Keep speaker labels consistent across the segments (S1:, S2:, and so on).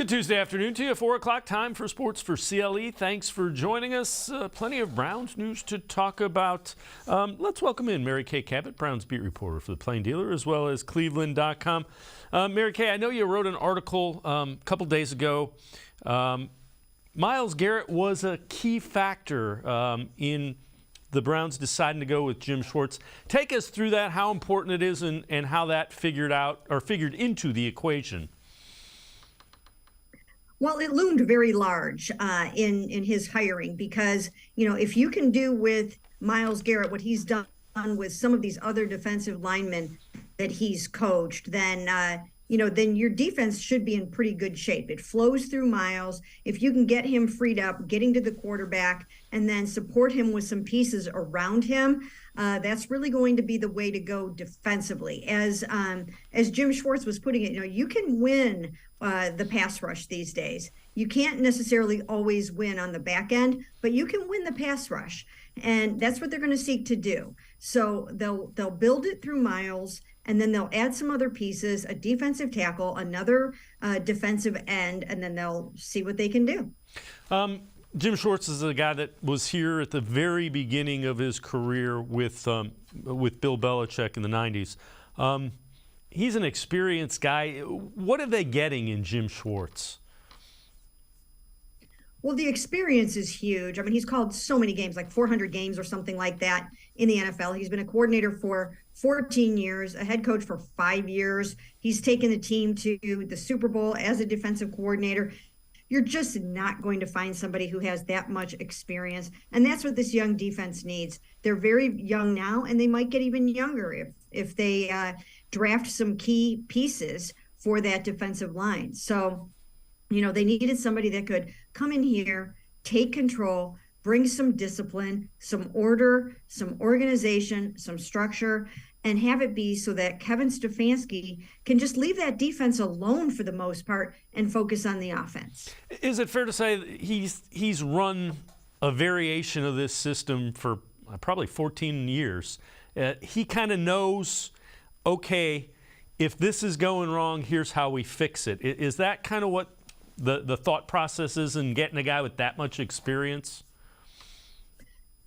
S1: Good Tuesday afternoon to you. 4 o'clock time for Sports4CLE. Thanks for joining us. Plenty of Browns news to talk about. Let's welcome in Mary Kay Cabot, Browns beat reporter for the Plain Dealer, as well as cleveland.com. Mary Kay, I know you wrote an article a couple days ago. Myles Garrett was a key factor in the Browns deciding to go with Jim Schwartz. Take us through that, how important it is, and how that figured into the equation.
S2: Well, it loomed very large in his hiring because, you know, if you can do with Myles Garrett what he's done with some of these other defensive linemen that he's coached, then, then your defense should be in pretty good shape. It flows through Myles. If you can get him freed up, getting to the quarterback, and then support him with some pieces around him, that's really going to be the way to go defensively. As Jim Schwartz was putting it, you can win the pass rush these days. You can't necessarily always win on the back end, but you can win the pass rush. And that's what they're going to seek to do. So they'll build it through Myles, and then they'll add some other pieces, a defensive tackle, another defensive end, and then they'll see what they can do.
S1: Jim Schwartz is a guy that was here at the very beginning of his career with Bill Belichick in the 90s. He's an experienced guy. What are they getting in Jim Schwartz?
S2: Well, the experience is huge. I mean, he's called so many games, like 400 games or something like that in the NFL. He's been a coordinator for 14 years, a head coach for 5 years. He's taken the team to the Super Bowl as a defensive coordinator. You're just not going to find somebody who has that much experience. And that's what this young defense needs. They're very young now, and they might get even younger if they draft some key pieces for that defensive line. So, they needed somebody that could come in here, take control, bring some discipline, some order, some organization, some structure, and have it be so that Kevin Stefanski can just leave that defense alone for the most part and focus on the offense.
S1: Is it fair to say that he's run a variation of this system for probably 14 years? He kind of knows, okay, if this is going wrong, here's how we fix it. Is that kind of what the thought process is in getting a guy with that much experience?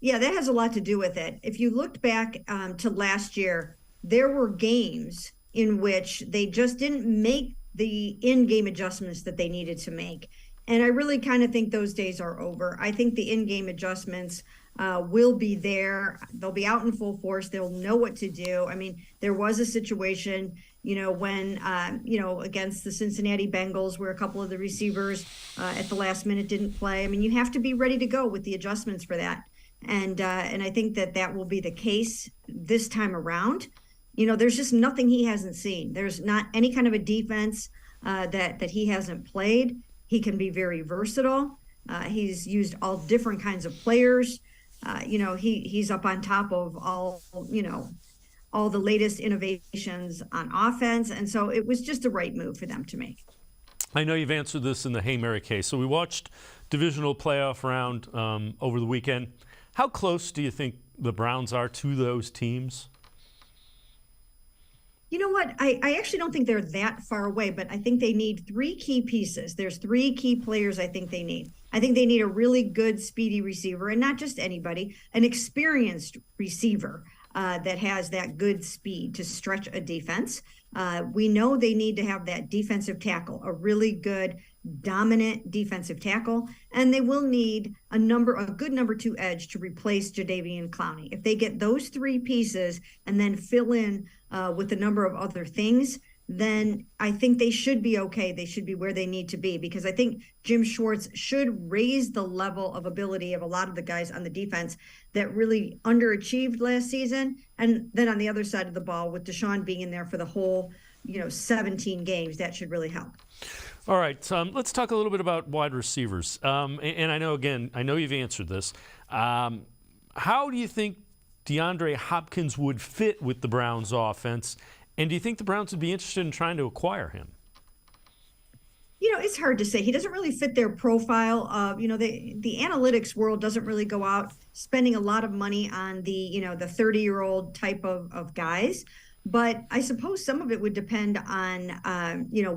S2: Yeah, that has a lot to do with it. If you looked back to last year, there were games in which they just didn't make the in-game adjustments that they needed to make. And I really kind of think those days are over. I think the in-game adjustments will be there. They'll be out in full force. They'll know what to do. I mean, there was a situation, when, against the Cincinnati Bengals where a couple of the receivers at the last minute didn't play. I mean, you have to be ready to go with the adjustments for that. And I think that will be the case this time around. There's just nothing he hasn't seen. There's not any kind of a defense that he hasn't played. He can be very versatile. He's used all different kinds of players. He's up on top of all the latest innovations on offense. And so it was just the right move for them to make.
S1: I know you've answered this in the Hey Mary Kay. So we watched divisional playoff round over the weekend. How close do you think the Browns are to those teams?
S2: You know what? I actually don't think they're that far away, but I think they need 3 key pieces. There's 3 key players I think they need. I think they need a really good, speedy receiver, and not just anybody, an experienced receiver that has that good speed to stretch a defense. We know they need to have that defensive tackle, a really good, dominant defensive tackle, and they will need a good number 2 edge to replace Jadeveon Clowney. If they get those 3 pieces and then fill in with a number of other things, then I think they should be okay. They should be where they need to be, because I think Jim Schwartz should raise the level of ability of a lot of the guys on the defense that really underachieved last season. And then on the other side of the ball, with Deshaun being in there for the whole 17 games, that should really help.
S1: All right, let's talk a little bit about wide receivers. And I know you've answered this. How do you think DeAndre Hopkins would fit with the Browns offense? And do you think the Browns would be interested in trying to acquire him?
S2: It's hard to say. He doesn't really fit their profile. The analytics world doesn't really go out spending a lot of money on the 30-year-old type of guys. But I suppose some of it would depend on,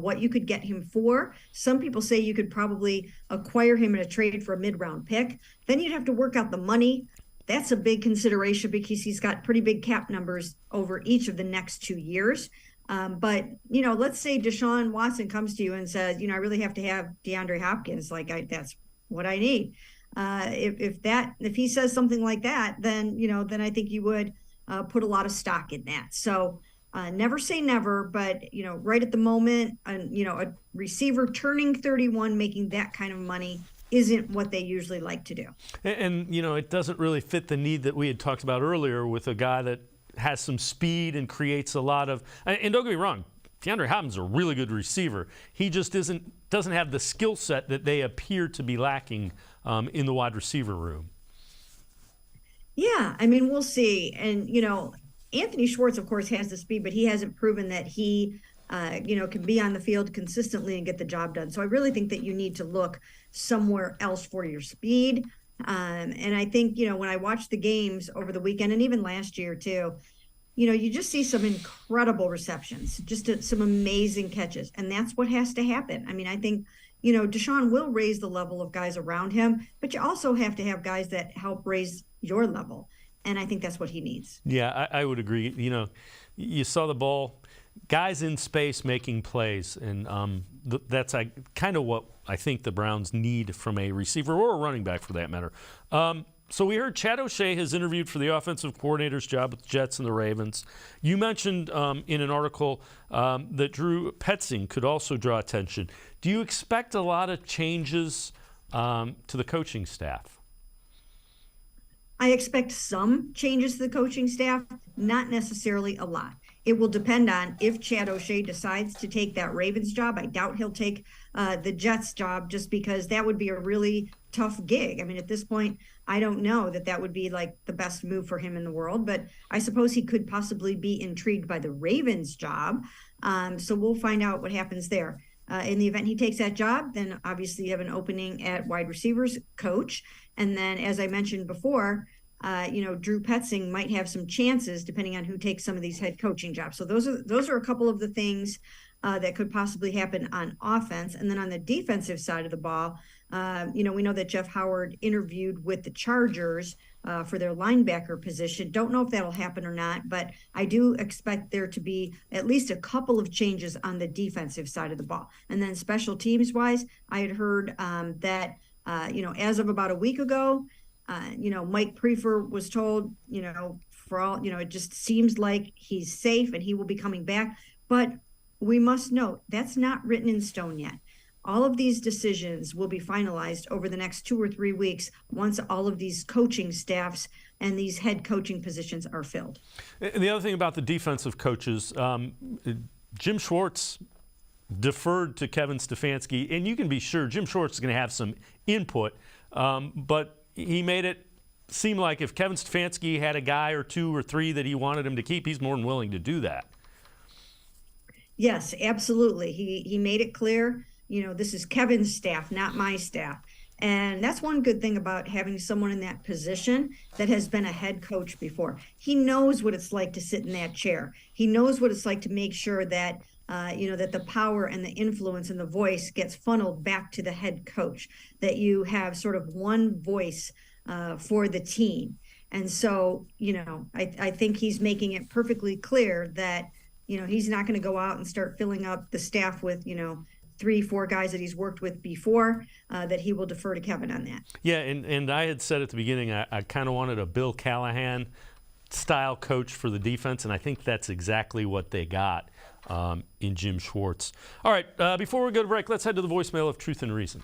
S2: what you could get him for. Some people say you could probably acquire him in a trade for a mid-round pick. Then you'd have to work out the money. That's a big consideration because he's got pretty big cap numbers over each of the next 2 years. But let's say Deshaun Watson comes to you and says, I really have to have DeAndre Hopkins. That's what I need. If he says something like that, then I think you would put a lot of stock in that. So never say never, but right at the moment, a receiver turning 31, making that kind of money isn't what they usually like to do.
S1: And it doesn't really fit the need that we had talked about earlier with a guy that has some speed and creates a lot of. And don't get me wrong, DeAndre Hopkins is a really good receiver. He just doesn't have the skill set that they appear to be lacking in the wide receiver room.
S2: Yeah, I mean, we'll see. And, Anthony Schwartz, of course, has the speed, but he hasn't proven that he, can be on the field consistently and get the job done. So I really think that you need to look somewhere else for your speed. And I think, when I watched the games over the weekend and even last year too, you just see some incredible receptions, just some amazing catches. And that's what has to happen. I mean, I think, Deshaun will raise the level of guys around him, but you also have to have guys that help raise your level. And I think that's what he needs.
S1: Yeah, I would agree. You saw the ball, guys in space making plays. And that's kind of what I think the Browns need from a receiver or a running back for that matter. So we heard Chad O'Shea has interviewed for the offensive coordinator's job with the Jets and the Ravens. You mentioned in an article that Drew Petzing could also draw attention. Do you expect a lot of changes to the coaching staff?
S2: I expect some changes to the coaching staff, not necessarily a lot. It will depend on if Chad O'Shea decides to take that Ravens job. I doubt he'll take the Jets job just because that would be a really tough gig. I mean, at this point, I don't know that would be like the best move for him in the world, but I suppose he could possibly be intrigued by the Ravens job. So we'll find out what happens there. In the event he takes that job, then obviously you have an opening at wide receivers coach. And then, as I mentioned before, Drew Petzing might have some chances depending on who takes some of these head coaching jobs. So those are a couple of the things that could possibly happen on offense. And then on the defensive side of the ball, we know that Jeff Howard interviewed with the Chargers for their linebacker position. Don't know if that'll happen or not, but I do expect there to be at least a couple of changes on the defensive side of the ball. And then special teams wise, I had heard that, as of about a week ago, Mike Prefer was told, for all, it just seems like he's safe and he will be coming back. But we must note that's not written in stone yet. All of these decisions will be finalized over the next 2 or 3 weeks once all of these coaching staffs and these head coaching positions are filled.
S1: And the other thing about the defensive coaches, Jim Schwartz deferred to Kevin Stefanski, and you can be sure Jim Schwartz is going to have some input, but he made it seem like if Kevin Stefanski had a guy or 2 or 3 that he wanted him to keep, he's more than willing to do that.
S2: Yes, absolutely. He made it clear, this is Kevin's staff, not my staff. And that's one good thing about having someone in that position that has been a head coach before. He knows what it's like to sit in that chair. He knows what it's like to make sure that, that the power and the influence and the voice gets funneled back to the head coach, that you have sort of one voice for the team. And so, I think he's making it perfectly clear that, he's not going to go out and start filling up the staff with, 3-4 guys that he's worked with before, that he will defer to Kevin on that.
S1: Yeah, and I had said at the beginning I kind of wanted a Bill Callahan style coach for the defense, and I think that's exactly what they got in Jim Schwartz. All right, before we go to break, let's head to the voicemail of Truth and Reason.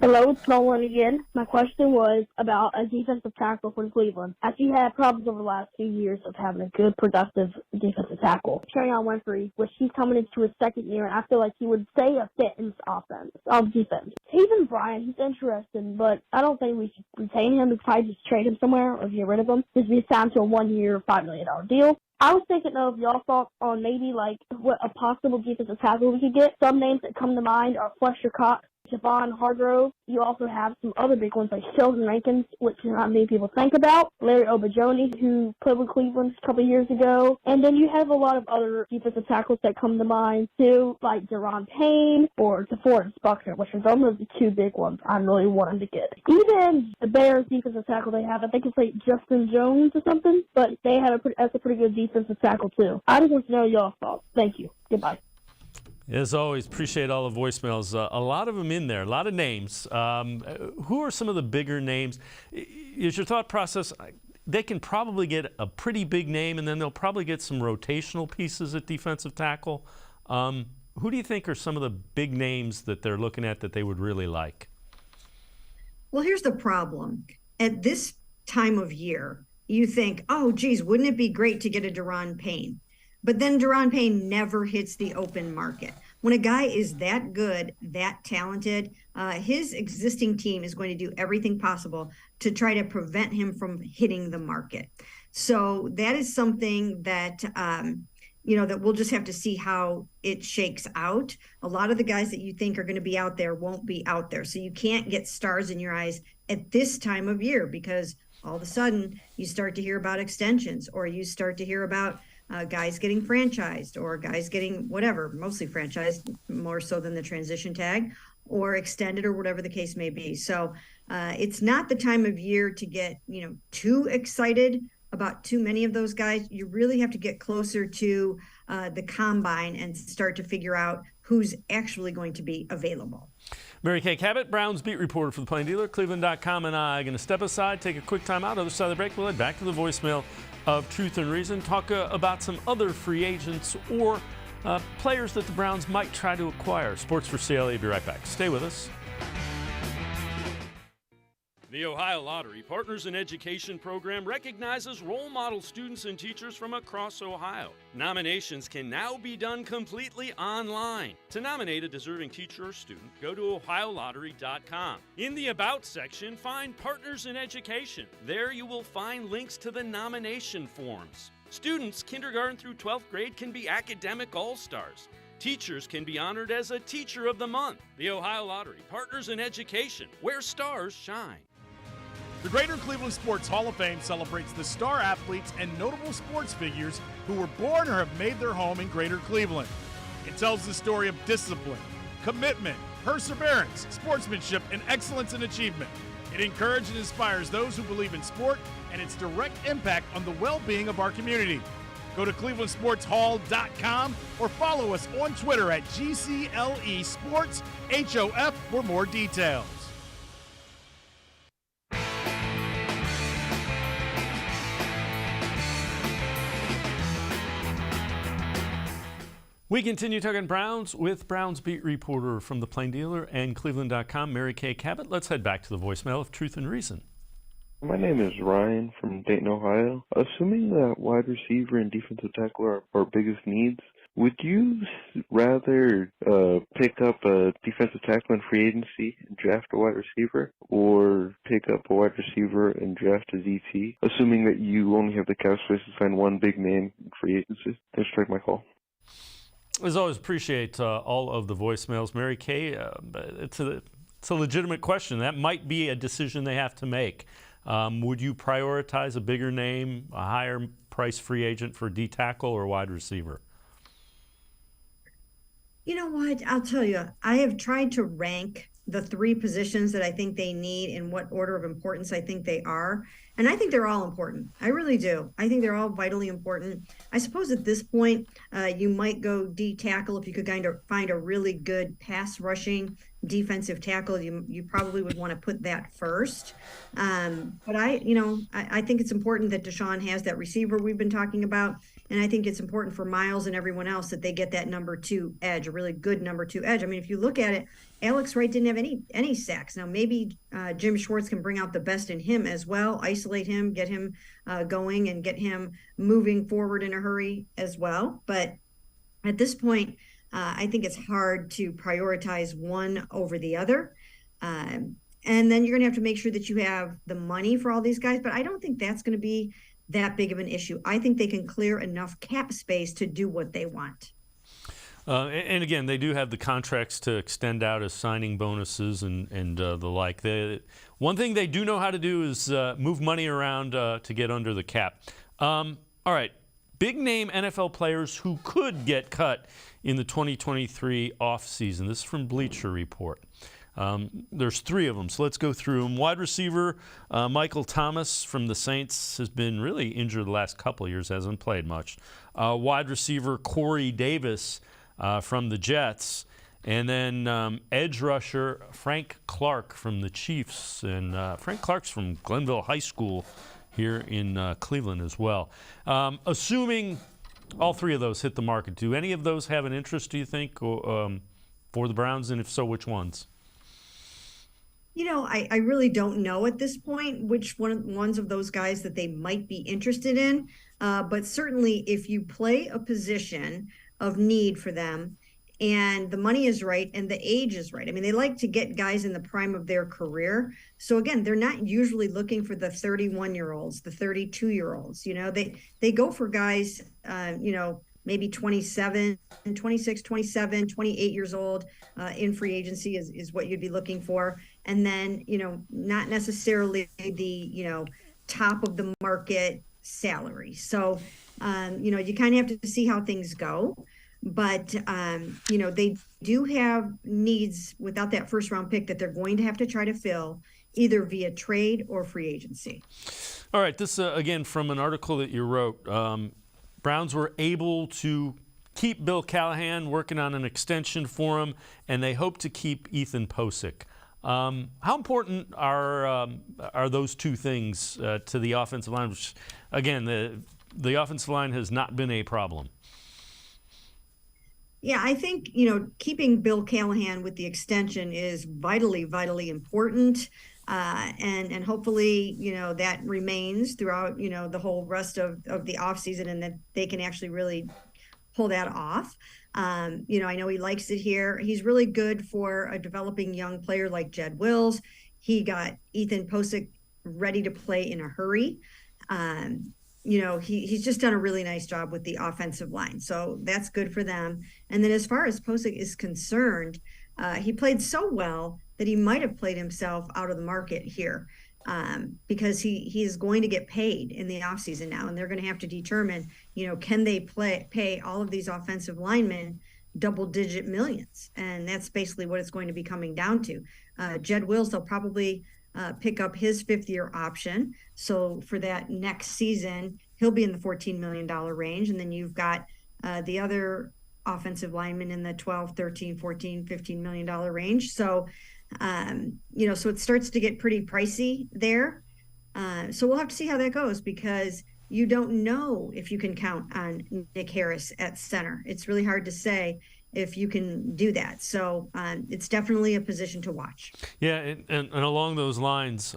S3: Hello, it's Nolan again. My question was about a defensive tackle for Cleveland. As he had problems over the last few years of having a good, productive defensive tackle. Carry-on Winfrey, which he's coming into his second year, and I feel like he would stay a fit in this defense. Even Brian, he's interesting, but I don't think we should retain him. We'd probably just trade him somewhere or get rid of him. Just be signed to a 1-year, $5 million deal. I was thinking of y'all thoughts on maybe like what a possible defensive tackle we could get. Some names that come to mind are Fletcher Cox Javon Hargrove. You also have some other big ones like Sheldon Rankins, which not many people think about. Larry Obajoni, who played with Cleveland a couple of years ago. And then you have a lot of other defensive tackles that come to mind too, like Deron Payne or DeForest Buckner, which are those are the two big ones I'm really wanting to get. Even the Bears defensive tackle they have, I think it's like Justin Jones or something, but that's a pretty good defensive tackle too. I just want to know y'all's thoughts. Thank you. Goodbye.
S1: As always, appreciate all the voicemails. A lot of them in there, a lot of names. Who are some of the bigger names? Is your thought process, they can probably get a pretty big name, and then they'll probably get some rotational pieces at defensive tackle. Who do you think are some of the big names that they're looking at that they would really like?
S2: Well, here's the problem. At this time of year, you think, oh, geez, wouldn't it be great to get a Deron Payne? But then Deron Payne never hits the open market. When a guy is that good, that talented, his existing team is going to do everything possible to try to prevent him from hitting the market. So that is something that, that we'll just have to see how it shakes out. A lot of the guys that you think are going to be out there won't be out there. So you can't get stars in your eyes at this time of year, because all of a sudden you start to hear about extensions, or you start to hear about guys getting franchised, or guys getting whatever, mostly franchised, more so than the transition tag, or extended, or whatever the case may be. So it's not the time of year to get, too excited about too many of those guys. You really have to get closer to the combine and start to figure out who's actually going to be available.
S1: Mary Kay Cabot, Browns beat reporter for the Plain Dealer, cleveland.com, and I are going to step aside, take a quick time out. Other side of the break, we'll head back to the voicemail of Truth and Reason, talk about some other free agents or players that the Browns might try to acquire. Sports4CLE, be right back. Stay with us. The Ohio Lottery Partners in Education program recognizes role model students and teachers from across Ohio. Nominations can now be done completely online. To nominate a deserving teacher or student, go to ohiolottery.com. In the About section, find Partners in Education. There you will find links to the nomination forms. Students kindergarten through 12th grade can be academic all-stars. Teachers can be honored as a Teacher of the Month. The Ohio Lottery Partners in Education, where stars shine.
S4: The Greater Cleveland Sports Hall of Fame celebrates the star athletes and notable sports figures who were born or have made their home in Greater Cleveland. It tells the story of discipline, commitment, perseverance, sportsmanship, and excellence in achievement. It encourages and inspires those who believe in sport and its direct impact on the well-being of our community. Go to clevelandsportshall.com or follow us on Twitter at GCLE Sports HOF for more details.
S1: We continue talking Browns with Browns beat reporter from the Plain Dealer and cleveland.com, Mary Kay Cabot. Let's head back to the voicemail of Truth and Reason.
S5: My name is Ryan from Dayton, Ohio. Assuming that wide receiver and defensive tackle are our biggest needs, would you rather pick up a defensive tackle in free agency and draft a wide receiver, or pick up a wide receiver and draft a DT, assuming that you only have the cap space to sign one big name in free agency? Thanks for taking my call.
S1: As always, appreciate all of the voicemails. Mary Kay, it's a legitimate question. That might be a decision they have to make. Would you prioritize a bigger name, a higher price free agent for D tackle or wide receiver?
S2: You know what? I'll tell you, I have tried to rank the three positions that I think they need in what order of importance I think they are. And I think they're all important. I really do. I think they're all vitally important. I suppose at this point, you might go D tackle if you could kind of find a really good pass rushing defensive tackle. You probably would want to put that first. But I think it's important that Deshaun has that receiver we've been talking about. And I think it's important for Miles and everyone else that they get that number two edge, a really good number two edge. I mean, if you look at it, Alex Wright didn't have any sacks. Now, maybe Jim Schwartz can bring out the best in him as well, isolate him, get him going, and get him moving forward in a hurry as well. But at this point, I think it's hard to prioritize one over the other. And then you're going to have to make sure that you have the money for all these guys. But I don't think that's going to be that big of an issue. I think they can clear enough cap space to do what they want.
S1: And again, they do have the contracts to extend out as signing bonuses and the like. One thing they do know how to do is move money around to get under the cap. All right, big name NFL players who could get cut in the 2023 offseason. This is from Bleacher Report. There's 3 of them, so let's go through them. Wide receiver Michael Thomas from the Saints has been really injured the last couple of years, hasn't played much. Wide receiver Corey Davis from the Jets. And then edge rusher Frank Clark from the Chiefs. And Frank Clark's from Glenville High School here in Cleveland as well. Assuming all 3 of those hit the market, do any of those have an interest, do you think, for the Browns? And if so, which ones?
S2: You know, I really don't know at this point which ones of those guys that they might be interested in. But certainly if you play a position of need for them and the money is right and the age is right. I mean, they like to get guys in the prime of their career. So again, they're not usually looking for the 31-year-olds, the 32-year-olds. You know, they go for guys, maybe 27, 26, 27, 28 years old in free agency is what you'd be looking for. And then, not necessarily the, top of the market salary. So, you kind of have to see how things go. But, they do have needs without that first round pick that they're going to have to try to fill either via trade or free agency.
S1: All right. This, again, from an article that you wrote. Browns were able to keep Bill Callahan, working on an extension for him, and they hope to keep Ethan Posick. How important are those 2 things to the offensive line? Which, again, the offensive line has not been a problem.
S2: Yeah, I think, keeping Bill Callahan with the extension is vitally, vitally important. And hopefully, that remains throughout, the whole rest of the offseason and that they can actually really pull that off. I know he likes it here. He's really good for a developing young player like Jed Wills. He got Ethan Posick ready to play in a hurry. He's just done a really nice job with the offensive line. So that's good for them. And then as far as Posick is concerned, he played so well that he might have played himself out of the market here because he is going to get paid in the offseason now. And they're going to have to determine, can they pay all of these offensive linemen double-digit millions? And that's basically what it's going to be coming down to. Jed Wills, they'll probably pick up his 5th-year option. So for that next season, he'll be in the $14 million range. And then you've got the other offensive linemen in the 12, 13, 14, $15 million range. So, so it starts to get pretty pricey there. So we'll have to see how that goes because you don't know if you can count on Nick Harris at center. It's really hard to say if you can do that. So it's definitely a position to watch. Yeah,
S1: and along those lines,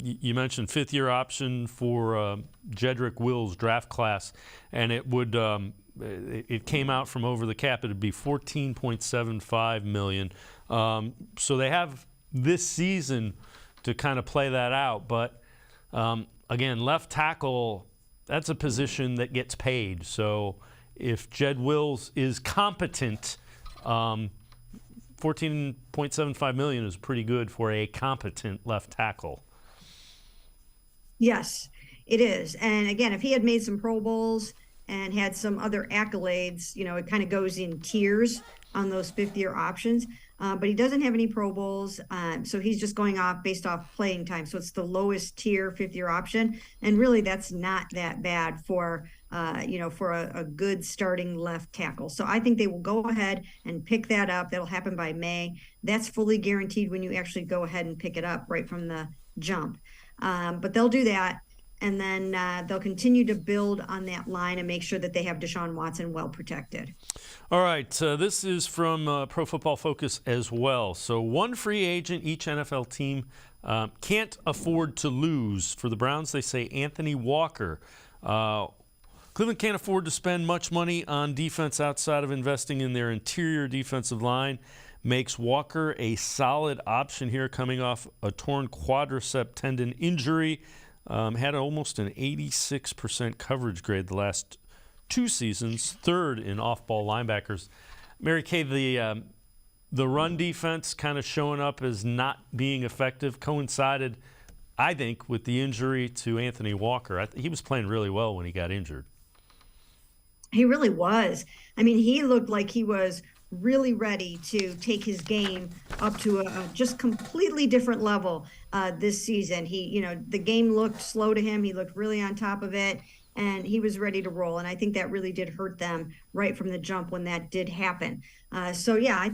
S1: you mentioned 5th-year option for Jedrick Wills' draft class, and it would it came out from over the cap. It would be $14.75 million. So they have this season to kind of play that out. But again, left tackle, that's a position that gets paid. So if Jed Wills is competent, $14.75 million is pretty good for a competent left tackle.
S2: Yes, it is. And again, if he had made some Pro Bowls and had some other accolades, it kind of goes in tiers on those 5th-year options. But he doesn't have any Pro Bowls, so he's just going off based off playing time. So it's the lowest tier 5th-year option, and really that's not that bad for for a good starting left tackle. So I think they will go ahead and pick that up. That'll happen by May. That's fully guaranteed when you actually go ahead and pick it up right from the jump. But they'll do that. And then they'll continue to build on that line and make sure that they have Deshaun Watson well protected.
S1: All right. This is from Pro Football Focus as well. So one free agent each NFL team can't afford to lose. For the Browns, they say Anthony Walker. Cleveland can't afford to spend much money on defense outside of investing in their interior defensive line. Makes Walker a solid option here coming off a torn quadricep tendon injury. Had almost an 86% coverage grade the last 2 seasons, 3rd in off-ball linebackers. Mary Kay, the run defense kind of showing up as not being effective coincided, I think, with the injury to Anthony Walker. He was playing really well when he got injured.
S2: He really was. I mean, he looked like he was really ready to take his game up to a just completely different level this season. The game looked slow to him. He looked really on top of it, and he was ready to roll. And I think that really did hurt them right from the jump when that did happen. I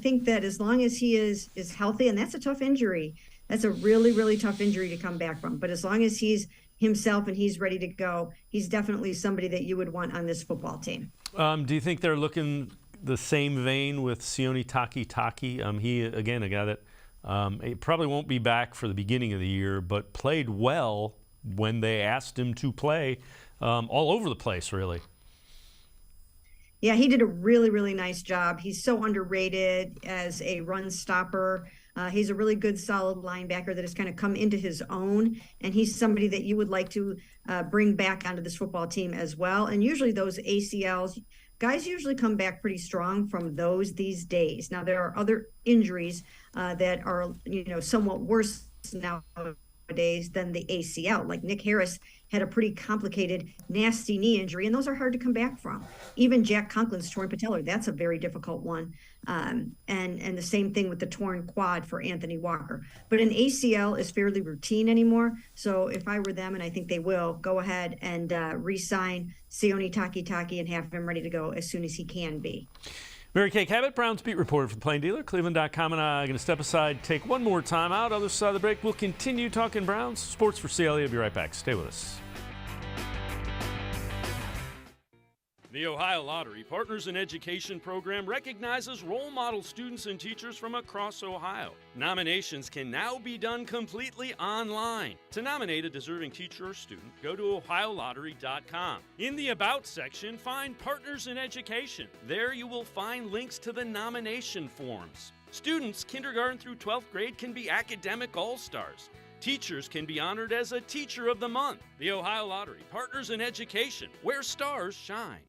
S2: think that as long as he is healthy, and that's a tough injury, that's a really, really tough injury to come back from. But as long as he's himself and he's ready to go, he's definitely somebody that you would want on this football team.
S1: Do you think they're looking the same vein with Sione Takitaki? He, again, a guy that he probably won't be back for the beginning of the year, but played well when they asked him to play all over the place, really.
S2: Yeah, he did a really, really nice job. He's so underrated as a run stopper. He's a really good, solid linebacker that has kind of come into his own, and he's somebody that you would like to bring back onto this football team as well. And usually those ACLs, guys usually come back pretty strong from those these days. Now, there are other injuries that are, somewhat worse nowadays than the ACL. Like Nick Harris had a pretty complicated, nasty knee injury, and those are hard to come back from. Even Jack Conklin's torn patellar, that's a very difficult one. And the same thing with the torn quad for Anthony Walker. But an ACL is fairly routine anymore. So if I were them, and I think they will, go ahead and re-sign Sione Takitaki and have him ready to go as soon as he can be.
S1: Mary Kay Cabot, Browns beat reporter for the Plain Dealer, cleveland.com, and I are going to step aside, take one more time out. Other side of the break, we'll continue talking Browns. Sports for CLE. I'll be right back. Stay with us. The Ohio Lottery Partners in Education program recognizes role model students and teachers from across Ohio. Nominations can now be done completely online. To nominate a deserving teacher or student, go to ohiolottery.com. In the About section, find Partners in Education. There you will find links to the nomination forms. Students kindergarten through 12th grade can be academic all-stars. Teachers can be honored as a Teacher of the Month. The Ohio Lottery Partners in Education, where stars shine.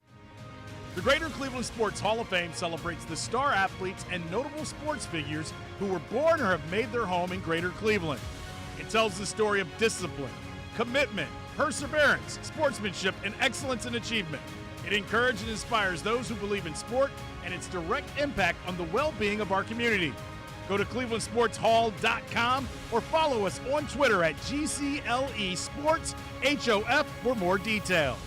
S4: The Greater Cleveland Sports Hall of Fame celebrates the star athletes and notable sports figures who were born or have made their home in Greater Cleveland. It tells the story of discipline, commitment, perseverance, sportsmanship, and excellence in achievement. It encourages and inspires those who believe in sport and its direct impact on the well-being of our community. Go to clevelandsportshall.com or follow us on Twitter at GCLE Sports HOF for more details.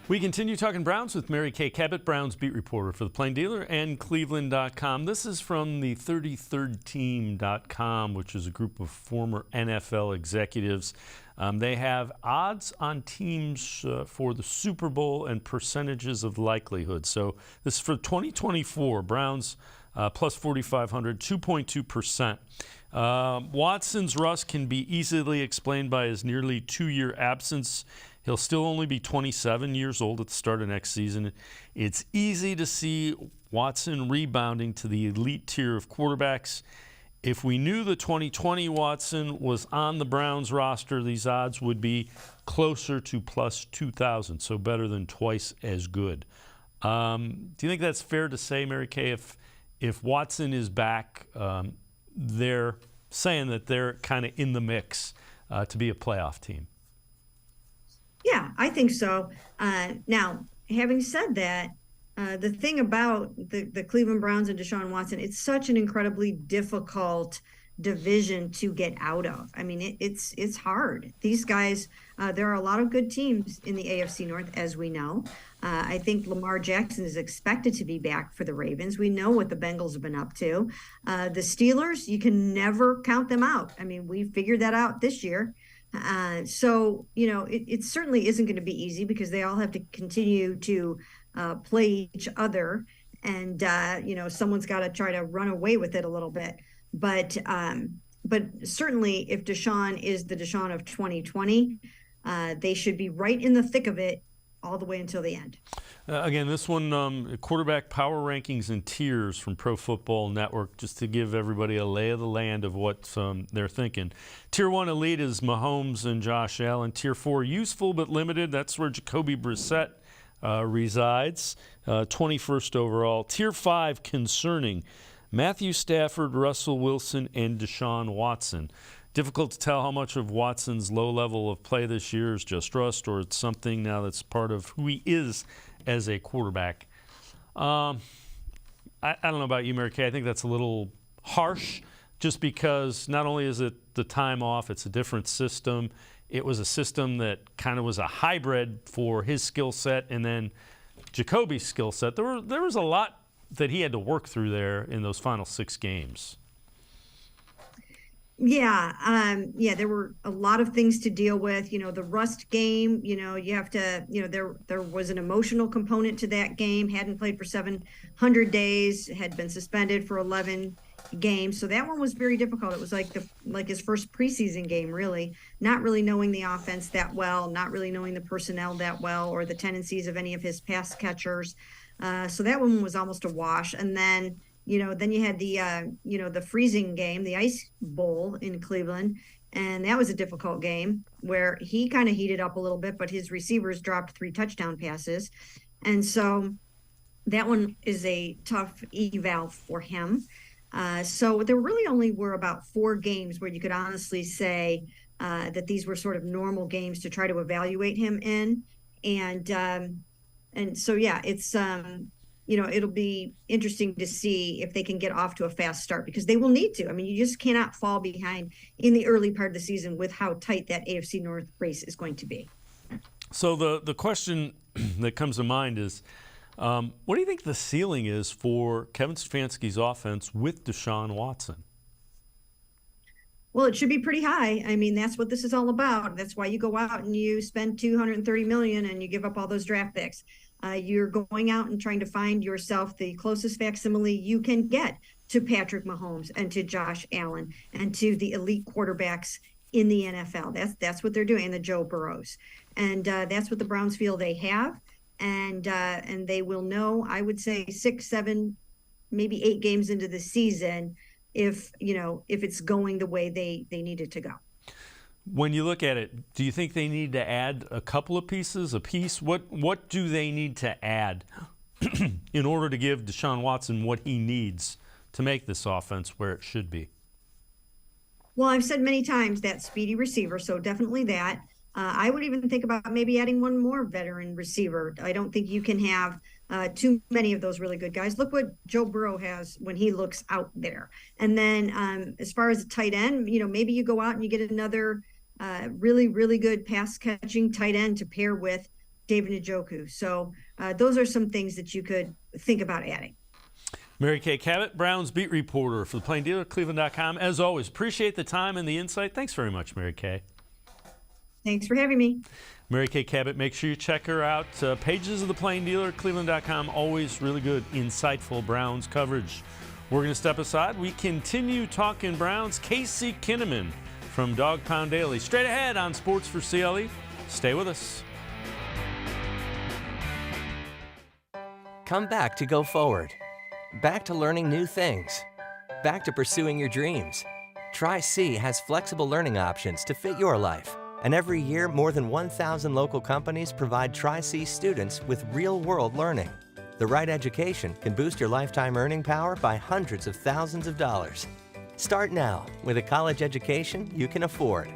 S1: We continue talking Browns with Mary Kay Cabot, Browns beat reporter for the Plain Dealer and cleveland.com. This is from the 33rdteam.com, which is a group of former NFL executives. They have odds on teams for the Super Bowl and percentages of likelihood. So this is for 2024, Browns plus 4,500, 2.2%. Watson's rust can be easily explained by his nearly 2-year absence. He'll still only be 27 years old at the start of next season. It's easy to see Watson rebounding to the elite tier of quarterbacks. If we knew the 2020 Watson was on the Browns roster, these odds would be closer to plus 2,000, so better than twice as good. Do you think that's fair to say, Mary Kay? If Watson is back, they're saying that they're kind of in the mix to be a playoff team.
S2: Yeah, I think so. Now, having said that, the thing about the Cleveland Browns and Deshaun Watson, it's such an incredibly difficult division to get out of. I mean, it's hard. These guys, there are a lot of good teams in the AFC North, as we know. I think Lamar Jackson is expected to be back for the Ravens. We know what the Bengals have been up to. The Steelers, you can never count them out. I mean, we figured that out this year. So, it certainly isn't going to be easy because they all have to continue to play each other. And, someone's got to try to run away with it a little bit. But certainly if Deshaun is the Deshaun of 2020, they should be right in the thick of it all the way until the end.
S1: Again, this one, quarterback power rankings and tiers from Pro Football Network, just to give everybody a lay of the land of what they're thinking. Tier 1 elite is Mahomes and Josh Allen. Tier 4 useful but limited, that's where Jacoby Brissett resides, 21st overall. Tier 5 concerning, Matthew Stafford, Russell Wilson, and Deshaun Watson. Difficult to tell how much of Watson's low level of play this year is just rust or it's something now that's part of who he is as a quarterback. I don't know about you, Mary Kay. I think that's a little harsh just because not only is it the time off, it's a different system. It was a system that kind of was a hybrid for his skill set and then Jacoby's skill set. There was a lot that he had to work through there in those final 6 games.
S2: Yeah, there were a lot of things to deal with. The rust game, you have to, there was an emotional component to that game. Hadn't played for 700 days, had been suspended for 11 games. So that one was very difficult. It was like his first preseason game, really, not really knowing the offense that well, not really knowing the personnel that well or the tendencies of any of his pass catchers. So that one was almost a wash. And then then you had the freezing game, the Ice Bowl in Cleveland, and that was a difficult game where he kind of heated up a little bit, but his receivers dropped 3 touchdown passes. And so that one is a tough eval for him. So there really only were about 4 games where you could honestly say that these were sort of normal games to try to evaluate him in. And so, yeah, it's, it'll be interesting to see if they can get off to a fast start because they will need to. I mean, you just cannot fall behind in the early part of the season with how tight that AFC North race is going to be.
S1: So the question that comes to mind is, what do you think the ceiling is for Kevin Stefanski's offense with Deshaun Watson?
S2: Well, it should be pretty high. I mean, that's what this is all about. That's why you go out and you spend $230 million and you give up all those draft picks. You're going out and trying to find yourself the closest facsimile you can get to Patrick Mahomes and to Josh Allen and to the elite quarterbacks in the NFL. That's what they're doing, and the Joe Burrows. And that's what the Browns feel they have. And they will know, I would say 6, 7, maybe 8 games into the season if it's going the way they need it to go.
S1: When you look at it, do you think they need to add a couple of pieces, a piece? What do they need to add in order to give Deshaun Watson what he needs to make this offense where it should be?
S2: Well, I've said many times that speedy receiver, so definitely that. I would even think about maybe adding one more veteran receiver. I don't think you can have too many of those really good guys. Look what Joe Burrow has when he looks out there. And then as far as a tight end, maybe you go out and you get another really, really good pass-catching tight end to pair with David Njoku. So those are some things that you could think about adding.
S1: Mary Kay Cabot, Browns beat reporter for the Plain Dealer, cleveland.com. As always, appreciate the time and the insight. Thanks very much, Mary Kay.
S2: Thanks for having me.
S1: Mary Kay Cabot, make sure you check her out. Pages of the Plain Dealer, cleveland.com. Always really good, insightful Browns coverage. We're going to step aside. We continue talking Browns. Casey Kinnamon from Dawg Pound Daily. Straight ahead on Sports4CLE. Stay with us.
S6: Come back to go forward. Back to learning new things. Back to pursuing your dreams. Tri-C has flexible learning options to fit your life. And every year, more than 1,000 local companies provide Tri-C students with real-world learning. The right education can boost your lifetime earning power by hundreds of thousands of dollars. Start now with a college education you can afford.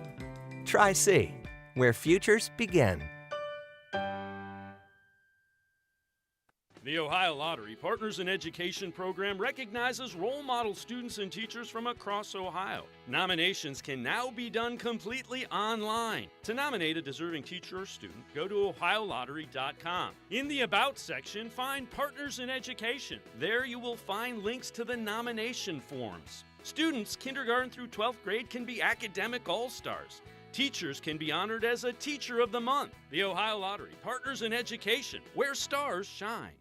S6: Tri-C, where futures begin.
S1: The Ohio Lottery Partners in Education program recognizes role model students and teachers from across Ohio. Nominations can now be done completely online. To nominate a deserving teacher or student, go to ohiolottery.com. In the About section, find Partners in Education. There you will find links to the nomination forms. Students kindergarten through 12th grade can be academic all-stars. Teachers can be honored as a Teacher of the Month. The Ohio Lottery Partners in Education, where stars shine.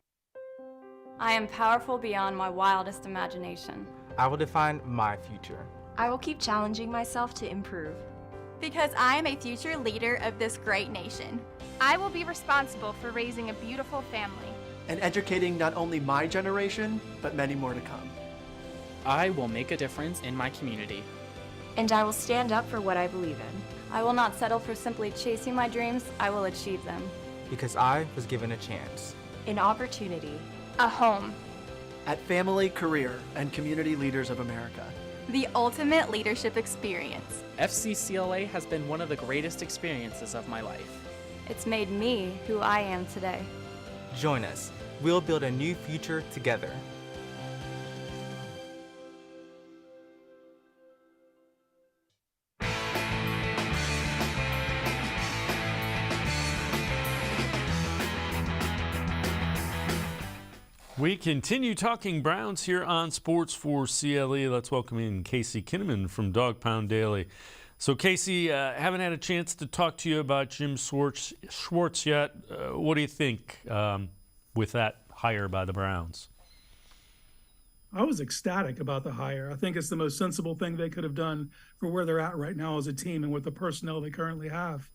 S7: I am powerful beyond my wildest imagination.
S8: I will define my future.
S9: I will keep challenging myself to improve.
S10: Because I am a future leader of this great nation.
S9: I will be responsible for raising a beautiful family.
S10: And educating not only my generation, but many more to come.
S8: I will make a difference in my community.
S7: And I will stand up for what I believe in. I will not settle for simply chasing my dreams. I will achieve them.
S8: Because I was given a chance.
S7: An opportunity.
S9: A home.
S10: At Family, Career, and Community Leaders of America.
S9: The ultimate leadership experience.
S8: FCCLA has been one of the greatest experiences of my life.
S7: It's made me who I am today.
S8: Join us. We'll build a new future together.
S1: We continue talking Browns here on Sports4CLE. Let's welcome in Casey Kinnamon from Dog Pound Daily. So, Casey, haven't had a chance to talk to you about Jim Schwartz yet. What do you think with that hire by the Browns?
S11: I was ecstatic about the hire. I think it's the most sensible thing they could have done for where they're at right now as a team and with the personnel they currently have.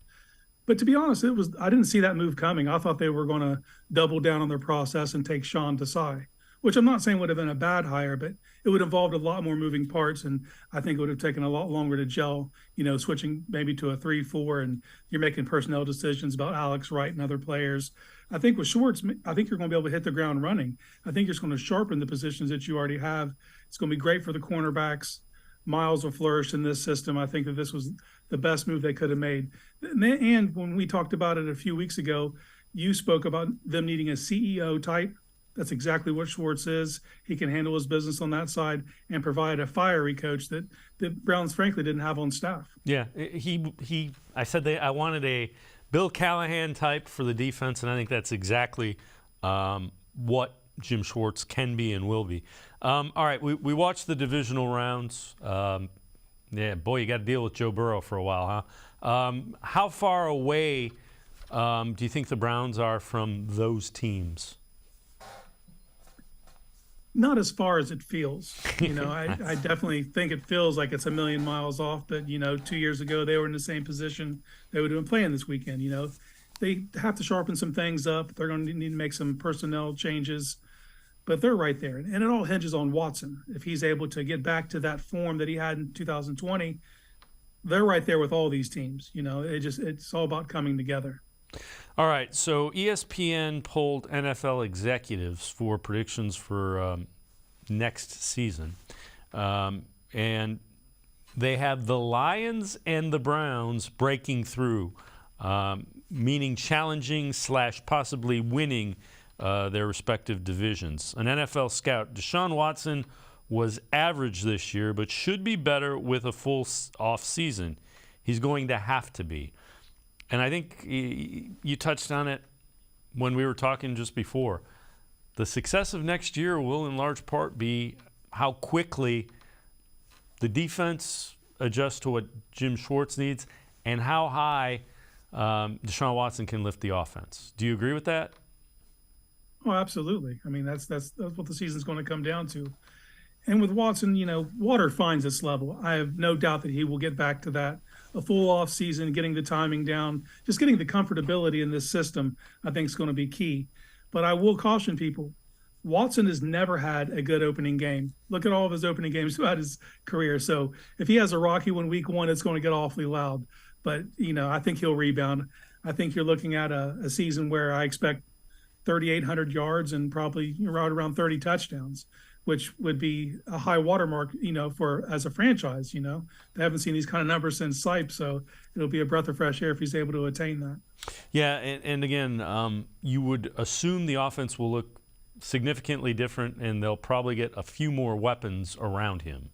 S11: But to be honest, I didn't see that move coming. I thought they were going to double down on their process and take Sean Desai, which I'm not saying would have been a bad hire, but it would have involved a lot more moving parts, and I think it would have taken a lot longer to gel, switching maybe to a 3-4, and you're making personnel decisions about Alex Wright and other players. I think with Schwartz, I think you're going to be able to hit the ground running. I think you're just going to sharpen the positions that you already have. It's going to be great for the cornerbacks. Miles will flourish in this system. I think that this was the best move they could have made. And when we talked about it a few weeks ago, you spoke about them needing a CEO type. That's exactly what Schwartz is. He can handle his business on that side and provide a fiery coach that the Browns, frankly, didn't have on staff.
S1: Yeah, I said I wanted a Bill Callahan type for the defense, and I think that's exactly what Jim Schwartz can be and will be. All right, we watched the divisional rounds. Yeah, boy, you got to deal with Joe Burrow for a while, huh? How far away do you think the Browns are from those teams?
S11: Not as far as it feels. I definitely think it feels like it's a million miles off. But 2 years ago they were in the same position they would have been playing this weekend. They have to sharpen some things up. They're going to need to make some personnel changes. But they're right there. And it all hinges on Watson. If he's able to get back to that form that he had in 2020, they're right there with all these teams. It's all about coming together.
S1: All right, so ESPN polled NFL executives for predictions for next season. And they have the Lions and the Browns breaking through, meaning challenging / possibly winning their respective divisions. An NFL scout, Deshaun Watson, was average this year, but should be better with a full off season. He's going to have to be. And I think you touched on it when we were talking just before. The success of next year will in large part be how quickly the defense adjusts to what Jim Schwartz needs and how high Deshaun Watson can lift the offense. Do you agree with that?
S11: Oh, absolutely. I mean, that's what the season's going to come down to. And with Watson, water finds its level. I have no doubt that he will get back to that. A full off season, getting the timing down, just getting the comfortability in this system, I think is going to be key. But I will caution people, Watson has never had a good opening game. Look at all of his opening games throughout his career. So if he has a rocky one week one, it's going to get awfully loud. But, I think he'll rebound. I think you're looking at a season where I expect 3,800 yards and probably right around 30 touchdowns, which would be a high watermark, for as a franchise. They haven't seen these kind of numbers since Sipe, so it'll be a breath of fresh air if he's able to attain that.
S1: Yeah, and again, you would assume the offense will look significantly different, and they'll probably get a few more weapons around him.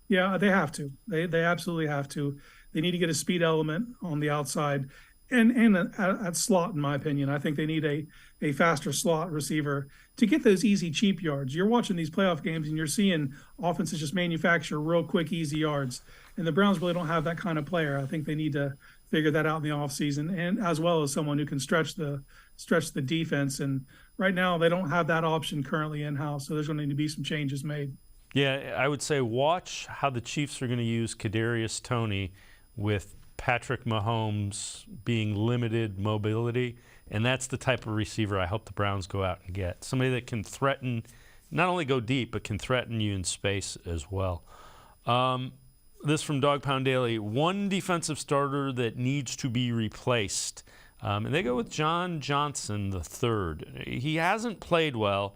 S11: Yeah, they have to. They absolutely have to. They need to get a speed element on the outside. And at slot, in my opinion, I think they need a faster slot receiver to get those easy, cheap yards. You're watching these playoff games and you're seeing offenses just manufacture real quick, easy yards. And the Browns really don't have that kind of player. I think they need to figure that out in the offseason, and as well as someone who can stretch the defense. And right now they don't have that option currently in-house, so there's going to need to be some changes made.
S1: Yeah, I would say watch how the Chiefs are going to use Kadarius Toney with Patrick Mahomes being limited mobility, and that's the type of receiver I hope the Browns go out and get. Somebody that can threaten, not only go deep, but can threaten you in space as well. This from Dog Pound Daily, one defensive starter that needs to be replaced. And they go with John Johnson III. He hasn't played well.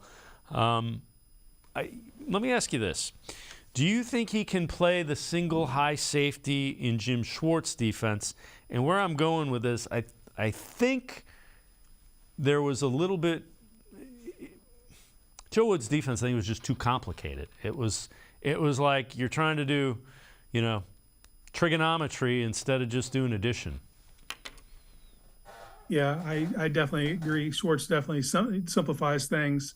S1: Let me ask you this. Do you think he can play the single high safety in Jim Schwartz's defense? And where I'm going with this, I think there was a little bit – Joe Wood's defense, I think, was just too complicated. It was like you're trying to do, trigonometry instead of just doing addition.
S11: Yeah, I definitely agree. Schwartz definitely simplifies things.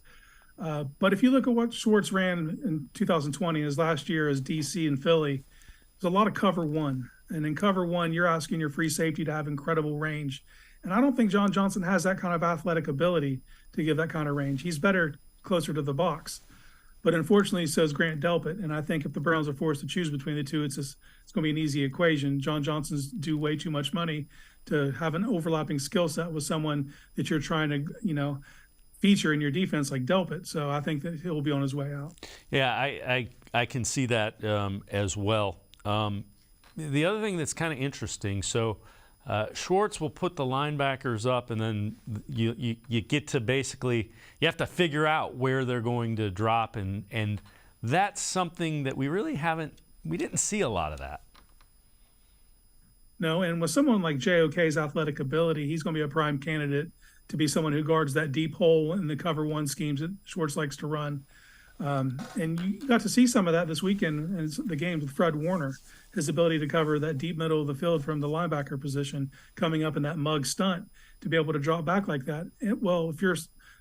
S11: But if you look at what Schwartz ran in 2020, his last year as DC in Philly, there's a lot of cover one. And in cover one, you're asking your free safety to have incredible range. And I don't think John Johnson has that kind of athletic ability to give that kind of range. He's better closer to the box. But unfortunately, so is Grant Delpit. And I think if the Browns are forced to choose between the two, it's going to be an easy equation. John Johnson's due way too much money to have an overlapping skill set with someone that you're trying to, feature in your defense like Delpit. So I think that he'll be on his way out.
S1: Yeah, I can see that as well. The other thing that's kind of interesting, so Schwartz will put the linebackers up, and then you get to basically you have to figure out where they're going to drop, and that's something that we didn't see a lot of that.
S11: No, and with someone like JOK's athletic ability, he's going to be a prime candidate to be someone who guards that deep hole in the cover one schemes that Schwartz likes to run. And you got to see some of that this weekend in the games with Fred Warner, his ability to cover that deep middle of the field from the linebacker position, coming up in that mug stunt to be able to drop back like that. Well, if you're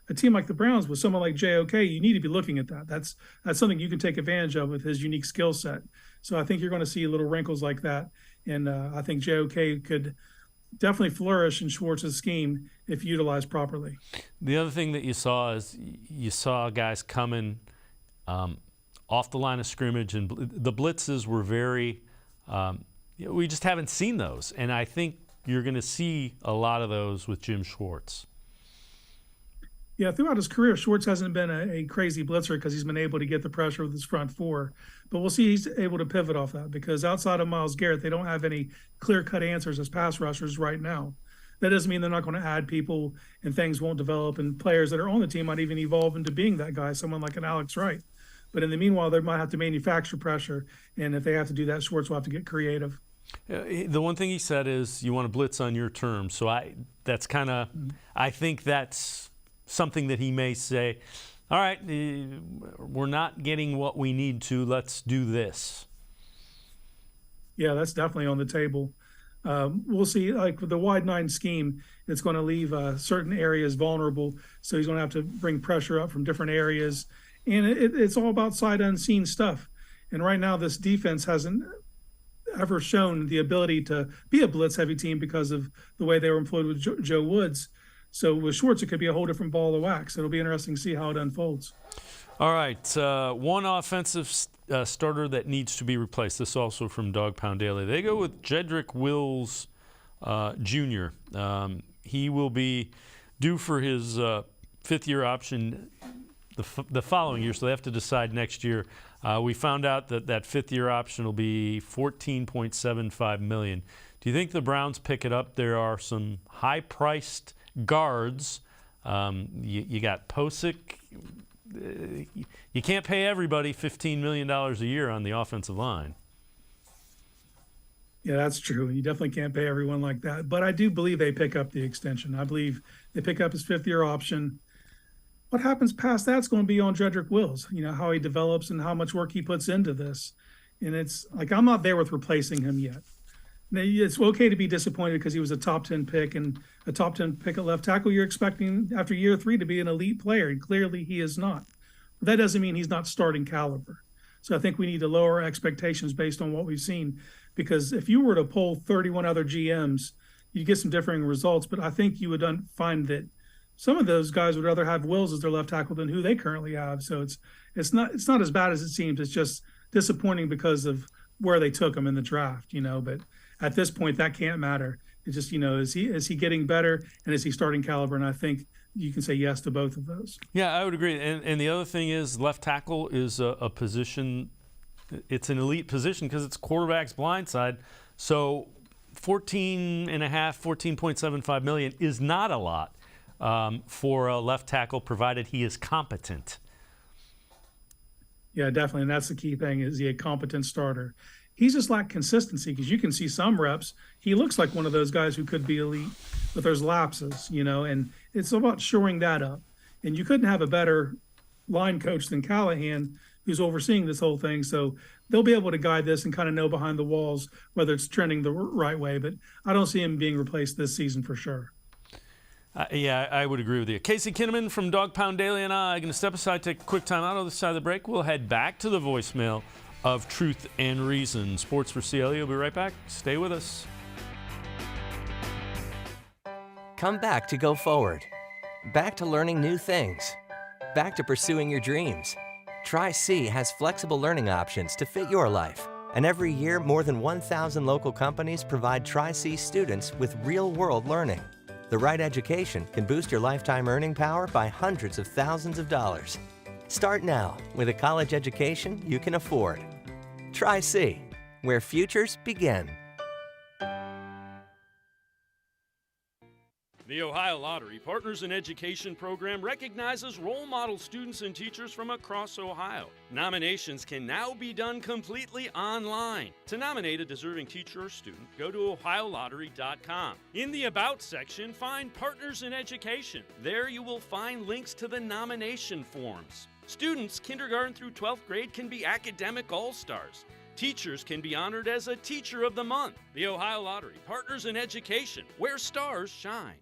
S11: a team like the Browns with someone like JOK, you need to be looking at that. That's something you can take advantage of with his unique skill set. So I think you're going to see little wrinkles like that. And I think JOK could definitely flourish in Schwartz's scheme if utilized properly.
S1: The other thing that you saw is you saw guys coming off the line of scrimmage, and the blitzes were very we just haven't seen those. And I think you're going to see a lot of those with Jim Schwartz.
S11: Yeah, throughout his career, Schwartz hasn't been a crazy blitzer because he's been able to get the pressure with his front four. But we'll see he's able to pivot off that because outside of Myles Garrett, they don't have any clear-cut answers as pass rushers right now. That doesn't mean they're not going to add people and things won't develop, and players that are on the team might even evolve into being that guy, someone like an Alex Wright. But in the meanwhile, they might have to manufacture pressure, and if they have to do that, Schwartz will have to get creative.
S1: The one thing he said is you want to blitz on your terms. So I think that's something that he may say, all right, we're not getting what we need to, let's do this.
S11: Yeah, that's definitely on the table. We'll see, like with the wide nine scheme, it's going to leave certain areas vulnerable. So he's going to have to bring pressure up from different areas. And it's all about sight unseen stuff. And right now, this defense hasn't ever shown the ability to be a blitz heavy team because of the way they were employed with Joe Woods. So with Schwartz, it could be a whole different ball of wax. It'll be interesting to see how it unfolds.
S1: All right, one offensive starter that needs to be replaced. This also from Dog Pound Daily. They go with Jedrick Wills Jr. He will be due for his fifth-year option the following year, so they have to decide next year. We found out that fifth-year option will be $14.75 million. Do you think the Browns pick it up? There are some high-priced guards. You got Posick. You can't pay everybody $15 million a year on the offensive line.
S11: Yeah, that's true. You definitely can't pay everyone like that. But I do believe they pick up the extension. I believe they pick up his fifth-year option. What happens past that's going to be on Jedrick Wills, how he develops and how much work he puts into this. And it's like, I'm not there with replacing him yet. Now, it's okay to be disappointed because he was a top 10 pick and a top 10 pick at left tackle. You're expecting after year 3 to be an elite player, and clearly he is not. But that doesn't mean he's not starting caliber. So I think we need to lower expectations based on what we've seen, because if you were to poll 31 other GMs, you'd get some differing results. But I think you would find that some of those guys would rather have Wills as their left tackle than who they currently have. So it's not as bad as it seems. It's just disappointing because of where they took him in the draft, but at this point that can't matter. It's just, is he getting better, and is he starting caliber? And I think you can say yes to both of those.
S1: Yeah, I would agree. And the other thing is left tackle is a position, it's an elite position because it's quarterback's blind side. So $14.75 million is not a lot for a left tackle, provided he is competent.
S11: Yeah, definitely. And that's the key thing, is he a competent starter? He's just lacked consistency, because you can see some reps. He looks like one of those guys who could be elite, but there's lapses, and it's about shoring that up. And you couldn't have a better line coach than Callahan, who's overseeing this whole thing. So they'll be able to guide this and kind of know behind the walls whether it's trending the right way. But I don't see him being replaced this season for sure.
S1: Yeah, I would agree with you. Casey Kinnamon from Dog Pound Daily and I are going to step aside, take a quick time out on the side of the break. We'll head back to the voicemail of Truth and Reason. Sports4CLE will be right back. Stay with us.
S6: Come back to go forward. Back to learning new things. Back to pursuing your dreams. Tri-C has flexible learning options to fit your life. And every year, more than 1,000 local companies provide Tri-C students with real-world learning. The right education can boost your lifetime earning power by hundreds of thousands of dollars. Start now with a college education you can afford. Tri-C, where futures begin.
S1: The Ohio Lottery Partners in Education program recognizes role model students and teachers from across Ohio. Nominations can now be done completely online. To nominate a deserving teacher or student, go to ohiolottery.com. In the About section, find Partners in Education. There you will find links to the nomination forms. Students kindergarten through 12th grade can be academic all-stars. Teachers can be honored as a Teacher of the Month. The Ohio Lottery Partners in Education, where stars shine.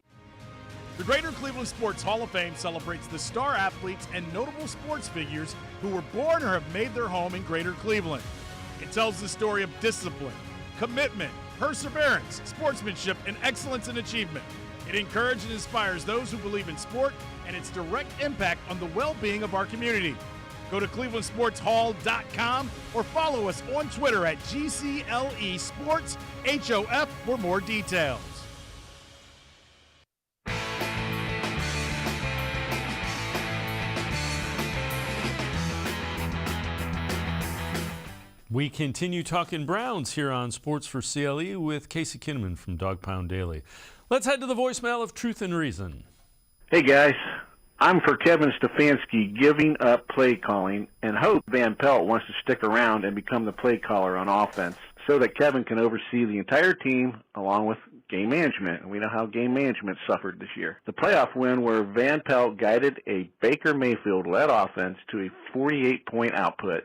S4: The Greater Cleveland Sports Hall of Fame celebrates the star athletes and notable sports figures who were born or have made their home in Greater Cleveland. It tells the story of discipline, commitment, perseverance, sportsmanship, and excellence in achievement. It encourages and inspires those who believe in sport and its direct impact on the well-being of our community. Go to clevelandsportshall.com or follow us on Twitter at GCLE Sports HOF for more details.
S1: We continue talking Browns here on Sports4CLE with Casey Kinnamon from Dog Pound Daily. Let's head to the voicemail of Truth and Reason.
S12: Hey guys, I'm for Kevin Stefanski giving up play calling and hope Van Pelt wants to stick around and become the play caller on offense so that Kevin can oversee the entire team along with game management. And we know how game management suffered this year. The playoff win where Van Pelt guided a Baker Mayfield-led offense to a 48-point output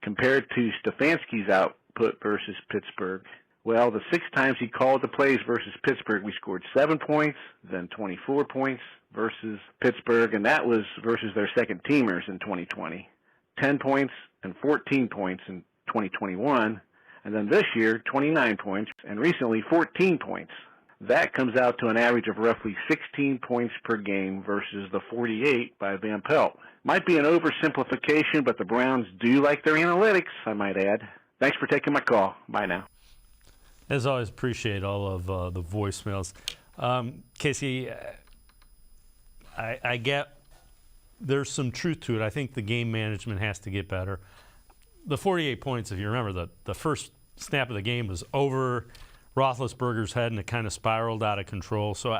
S12: compared to Stefanski's output versus Pittsburgh. Well, the 6 times he called the plays versus Pittsburgh, we scored 7 points, then 24 points versus Pittsburgh, and that was versus their second-teamers in 2020. 10 points and 14 points in 2021, and then this year, 29 points, and recently 14 points. That comes out to an average of roughly 16 points per game versus the 48 by Van Pelt. Might be an oversimplification, but the Browns do like their analytics, I might add. Thanks for taking my call. Bye now.
S1: As always, appreciate all of the voicemails. Casey, I get there's some truth to it. I think the game management has to get better. The 48 points, if you remember, the first snap of the game was over Roethlisberger's head, and it kind of spiraled out of control. So,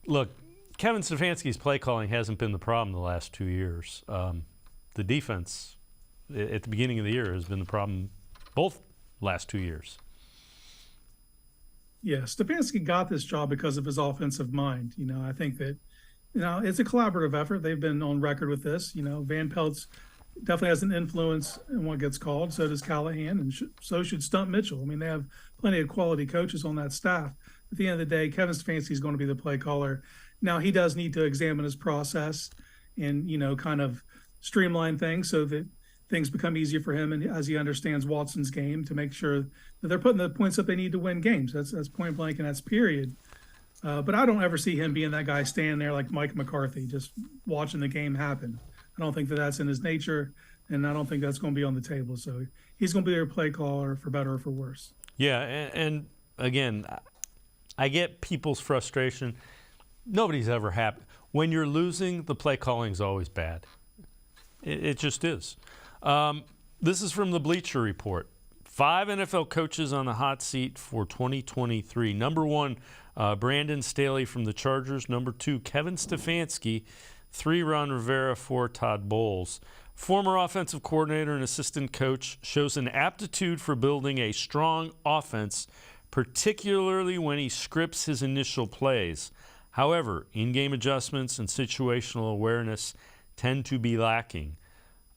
S1: look, Kevin Stefanski's play calling hasn't been the problem the last 2 years. The defense at the beginning of the year has been the problem both last 2 years.
S11: Yeah, Stefanski got this job because of his offensive mind. I think that, it's a collaborative effort. They've been on record with this. Van Pelt's definitely has an influence in what gets called. So does Callahan, and so should Stump Mitchell. I mean, they have plenty of quality coaches on that staff. At the end of the day, Kevin Stefanski is going to be the play caller. Now, he does need to examine his process and, kind of streamline things so that things become easier for him, and as he understands Watson's game, to make sure that they're putting the points up they need to win games. That's point blank, and that's period. But I don't ever see him being that guy standing there like Mike McCarthy, just watching the game happen. I don't think that that's in his nature, and I don't think that's going to be on the table. So he's going to be their play caller for better or for worse.
S1: Yeah, and again, I get people's frustration. Nobody's ever happy. When you're losing, the play calling is always bad. It just is. This is from the Bleacher Report. 5 NFL coaches on the hot seat for 2023. Number 1, Brandon Staley from the Chargers. Number 2, Kevin Stefanski. 3, Ron Rivera. 4, Todd Bowles. Former offensive coordinator and assistant coach, shows an aptitude for building a strong offense, particularly when he scripts his initial plays. However, in-game adjustments and situational awareness tend to be lacking.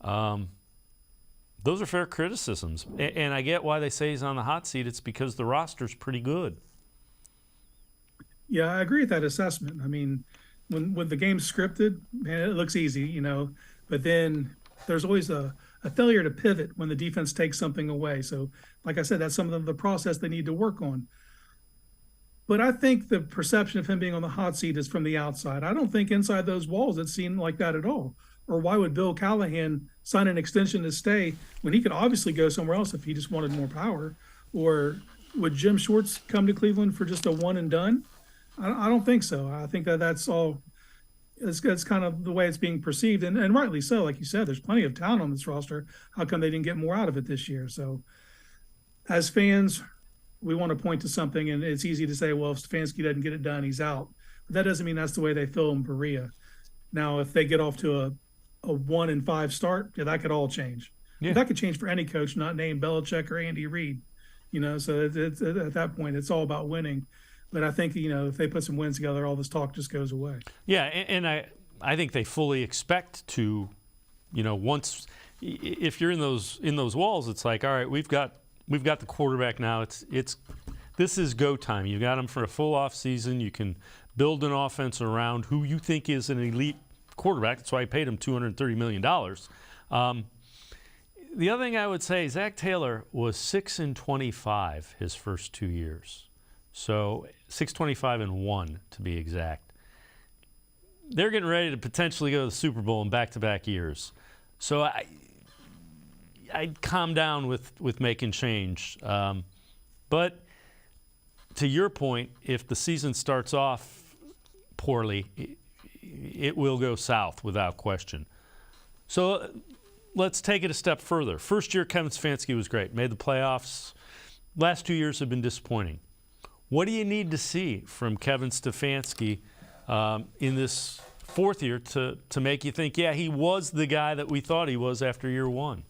S1: Those are fair criticisms, and I get why they say he's on the hot seat. It's because the roster's pretty good.
S11: Yeah, I agree with that assessment. I mean, when the game's scripted, man, it looks easy, but then there's always a failure to pivot when the defense takes something away. So, like I said, that's some of the process they need to work on. But I think the perception of him being on the hot seat is from the outside. I don't think inside those walls it seemed like that at all. Or why would Bill Callahan sign an extension to stay when he could obviously go somewhere else if he just wanted more power? Or would Jim Schwartz come to Cleveland for just a one and done? I don't think so. I think that's all. It's kind of the way it's being perceived, and rightly so. Like you said, there's plenty of talent on this roster. How come they didn't get more out of it this year? So, as fans, we want to point to something, and it's easy to say, well, if Stefanski doesn't get it done, he's out. But that doesn't mean that's the way they feel in Berea. Now, if they get off to a 1-5 start, yeah, that could all change. Yeah. That could change for any coach, not named Belichick or Andy Reid. So it's, at that point, it's all about winning. But I think, if they put some wins together, all this talk just goes away.
S1: Yeah, and I think they fully expect to, once if you're in those walls, it's like, all right, we've got the quarterback now. This is go time. You got him for a full off season. You can build an offense around who you think is an elite quarterback. That's why I paid him $230 million. The other thing I would say, Zach Taylor was 6-25 his first 2 years. So 6-25-1 to be exact. They're getting ready to potentially go to the Super Bowl in back-to-back years. So I'd calm down with making change. But to your point, if the season starts off poorly, it will go south without question. So let's take it a step further. First year, Kevin Stefanski was great, made the playoffs. Last 2 years have been disappointing. What do you need to see from Kevin Stefanski in this fourth year to make you think, yeah, he was the guy that we thought he was after year one?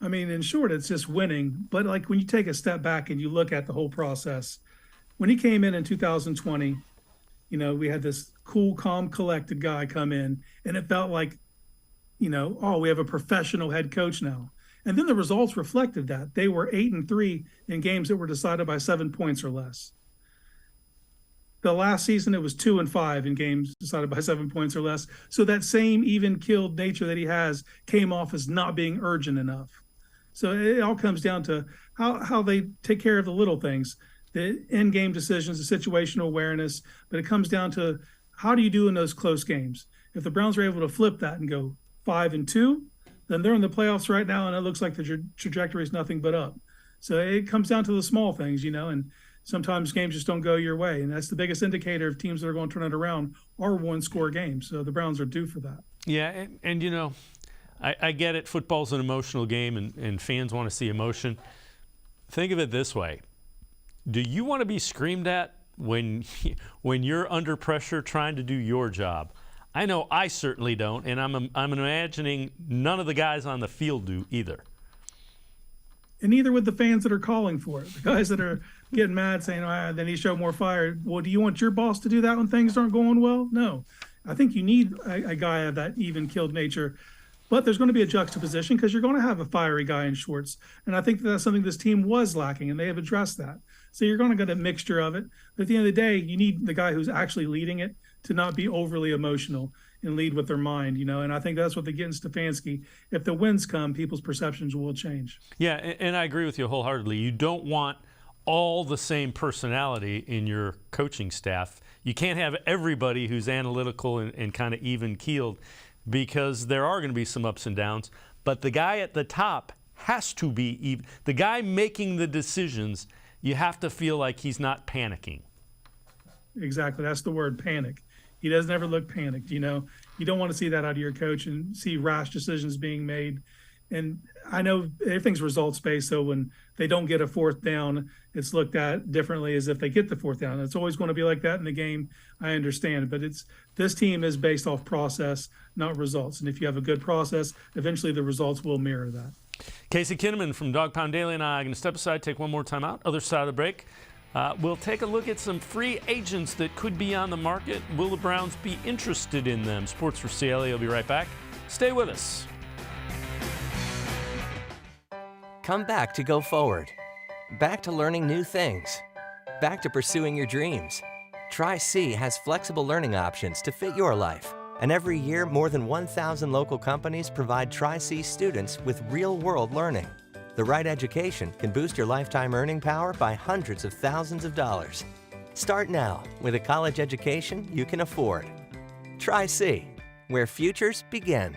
S11: I mean, in short, it's just winning. But like when you take a step back and you look at the whole process, when he came in 2020, we had this cool, calm, collected guy come in, and it felt like, oh, we have a professional head coach now. And then the results reflected that. They were 8-3 in games that were decided by 7 points or less. The last season, it was 2-5 in games decided by 7 points or less. So that same even-keeled nature that he has came off as not being urgent enough. So it all comes down to how they take care of the little things, the in-game decisions, the situational awareness. But it comes down to how do you do in those close games? If the Browns are able to flip that and go 5-2, then they're in the playoffs right now, and it looks like the trajectory is nothing but up. So it comes down to the small things, and sometimes games just don't go your way. And that's the biggest indicator of teams that are going to turn it around are one-score games. So the Browns are due for that.
S1: Yeah, and I get it. Football's an emotional game, and fans want to see emotion. Think of it this way. Do you want to be screamed at when you're under pressure trying to do your job? I know I certainly don't, and I'm imagining none of the guys on the field do either.
S11: And neither would the fans that are calling for it. The guys that are getting mad saying, they need to show more fire. Well, do you want your boss to do that when things aren't going well? No. I think you need a guy of that even-keeled nature. But there's going to be a juxtaposition because you're going to have a fiery guy in Schwartz. And I think that's something this team was lacking, and they have addressed that. So you're going to get a mixture of it. But at the end of the day, you need the guy who's actually leading it to not be overly emotional and lead with their mind, and I think that's what they get in Stefanski. If the wins come, people's perceptions will change.
S1: Yeah, and I agree with you wholeheartedly. You don't want all the same personality in your coaching staff. You can't have everybody who's analytical and kind of even-keeled. because there are going to be some ups and downs. But the guy at the top has to be even. The guy making the decisions, you have to feel like he's not panicking.
S11: Exactly. That's the word, panic. He doesn't ever look panicked. You know, you don't want to see that out of your coach and see rash decisions being made. And I know everything's results based, so when they don't get a fourth down, it's looked at differently as if they get the fourth down. It's always going to be like that in the game. I understand, but this team is based off process, not results. And if you have a good process, eventually the results will mirror that.
S1: Casey Kinnamon from Dog Pound Daily and I are going to step aside, take one more time out. Other side of the break, we'll take a look at some free agents that could be on the market. Will the Browns be interested in them? Sports for CLE will be right back. Stay with us.
S6: Come back to go forward. Back to learning new things. Back to pursuing your dreams. Tri-C has flexible learning options to fit your life. And every year, more than 1,000 local companies provide Tri-C students with real-world learning. The right education can boost your lifetime earning power by hundreds of thousands of dollars. Start now with a college education you can afford. Tri-C, where futures begin.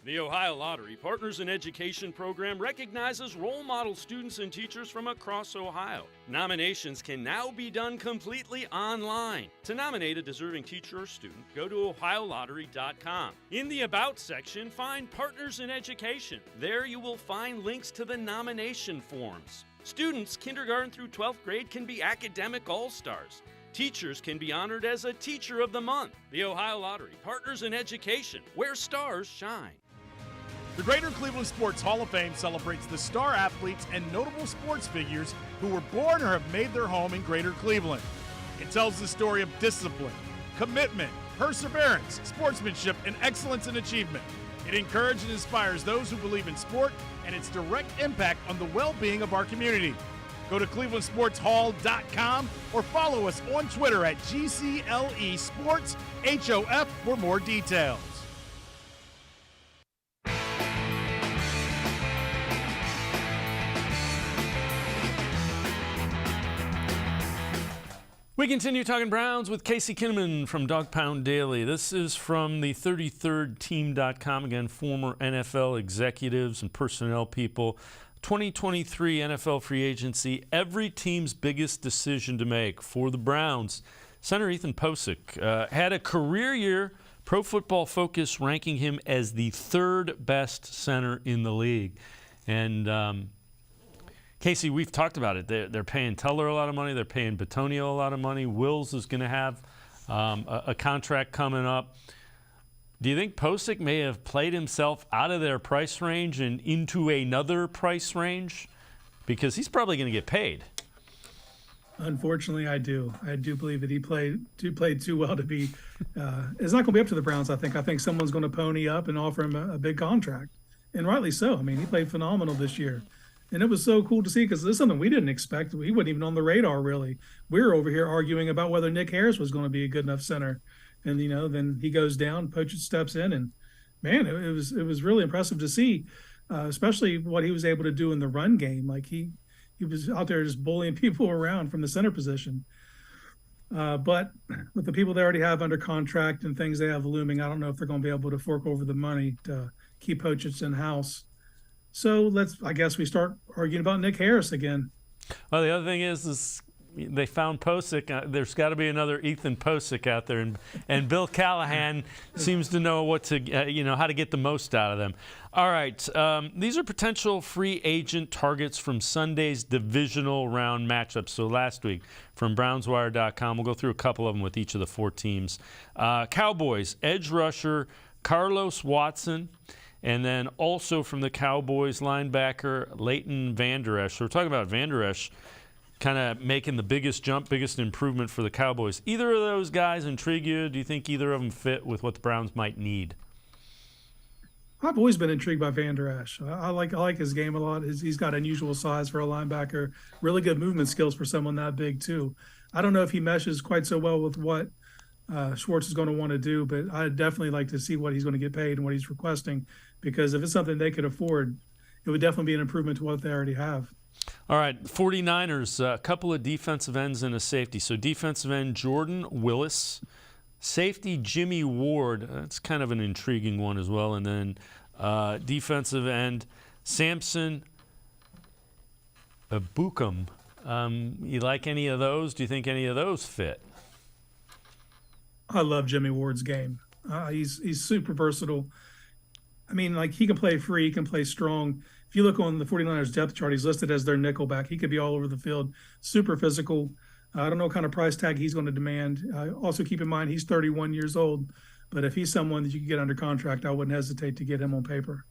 S1: The Ohio Lottery Partners in Education program recognizes role model students and teachers from across Ohio. Nominations can now be done completely online. To nominate a deserving teacher or student, go to ohiolottery.com. In the About section, find Partners in Education. There you will find links to the nomination forms. Students kindergarten through 12th grade can be academic all-stars. Teachers can be honored as a Teacher of the Month. The Ohio Lottery Partners in Education, where stars shine.
S4: The Greater Cleveland Sports Hall of Fame celebrates the star athletes and notable sports figures who were born or have made their home in Greater Cleveland. It tells the story of discipline, commitment, perseverance, sportsmanship, and excellence in achievement. It encourages and inspires those who believe in sport and its direct impact on the well-being of our community. Go to clevelandsportshall.com or follow us on Twitter at GCLE Sports HOF for more details.
S1: We continue talking Browns with Casey Kinnamon from Dog Pound Daily. This is from the 33rdteam.com. Again, former NFL executives and personnel people. 2023 NFL free agency, every team's biggest decision to make for the Browns. Center Ethan Posick had a career year, Pro Football Focus ranking him as the third best center in the league. And Casey, we've talked about it. They're paying Teller a lot of money. They're paying Bitonio a lot of money. Wills is going to have a contract coming up. Do you think Posick may have played himself out of their price range and into another price range? Because he's probably going to get paid.
S11: Unfortunately, I do. I do believe that he played too well to be. It's not going to be up to the Browns, I think. I think someone's going to pony up and offer him a big contract. And rightly so. I mean, he played phenomenal this year. And it was so cool to see because this is something we didn't expect. We weren't even on the radar, really. We were over here arguing about whether Nick Harris was going to be a good enough center. And, you know, then he goes down, Poach steps in, and, man, it was really impressive to see, especially what he was able to do in the run game. Like, he was out there just bullying people around from the center position. But with the people they already have under contract and things they have looming, I don't know if they're going to be able to fork over the money to keep Poach in-house. So I guess we start arguing about Nick Harris again.
S1: Well, the other thing is they found Posick. There's got to be another Ethan Posick out there, and Bill Callahan seems to know what to, how to get the most out of them. All right, these are potential free agent targets from Sunday's divisional round matchups. So last week from BrownsWire.com, we'll go through a couple of them with each of the four teams. Cowboys edge rusher Carlos Watson. And then also from the Cowboys, linebacker Leighton Vander Esch. So we're talking about Vander Esch kind of making the biggest jump, biggest improvement for the Cowboys. Either of those guys intrigue you? Do you think either of them fit with what the Browns might need?
S11: I've always been intrigued by Vander Esch. I like his game a lot. He's got unusual size for a linebacker, really good movement skills for someone that big too. I don't know if he meshes quite so well with what Schwartz is going to want to do, but I'd definitely like to see what he's going to get paid and what he's requesting, because if it's something they could afford, it would definitely be an improvement to what they already have.
S1: All right, 49ers, a couple of defensive ends and a safety. So defensive end Jordan Willis, Safety Jimmy Ward, that's kind of an intriguing one as well. And then defensive end Samson Bukum. You like any of those? Do you think any of those fit?
S11: I love Jimmy Ward's game. He's super versatile. I mean, like, he can play free, he can play strong. If you look on the 49ers depth chart, he's listed as their nickelback. He could be all over the field, super physical. I don't know what kind of price tag he's going to demand. Also, keep in mind, he's 31 years old. But if he's someone that you could get under contract, I wouldn't hesitate to get him on paper.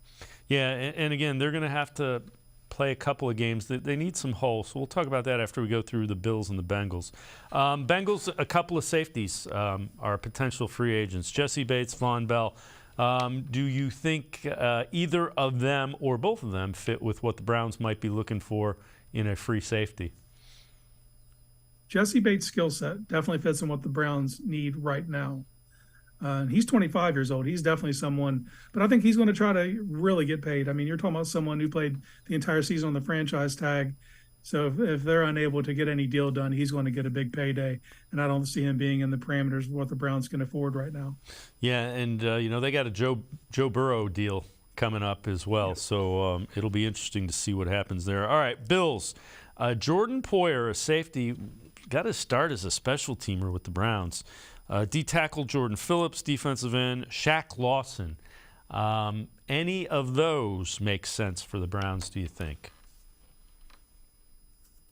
S1: Yeah, and again, they're going to have to play a couple of games. They need some holes, so we'll talk about that after we go through the Bills and the Bengals. Bengals, a couple of safeties are potential free agents. Jesse Bates, Von Bell. Do you think either of them or both of them fit with what the Browns might be looking for in a free safety?
S11: Jesse Bates' skill set definitely fits in what the Browns need right now. He's 25 years old. He's definitely someone, but I think he's going to try to really get paid. I mean, you're talking about someone who played the entire season on the franchise tag. So if they're unable to get any deal done, he's going to get a big payday. And I don't see him being in the parameters of what the Browns can afford right now.
S1: Yeah, and, they got a Joe Burrow deal coming up as well. Yep. So it'll be interesting to see what happens there. All right, Bills. Jordan Poyer, a safety, got to start as a special teamer with the Browns. D-tackle Jordan Phillips, defensive end Shaq Lawson. Any of those make sense for the Browns, do you think?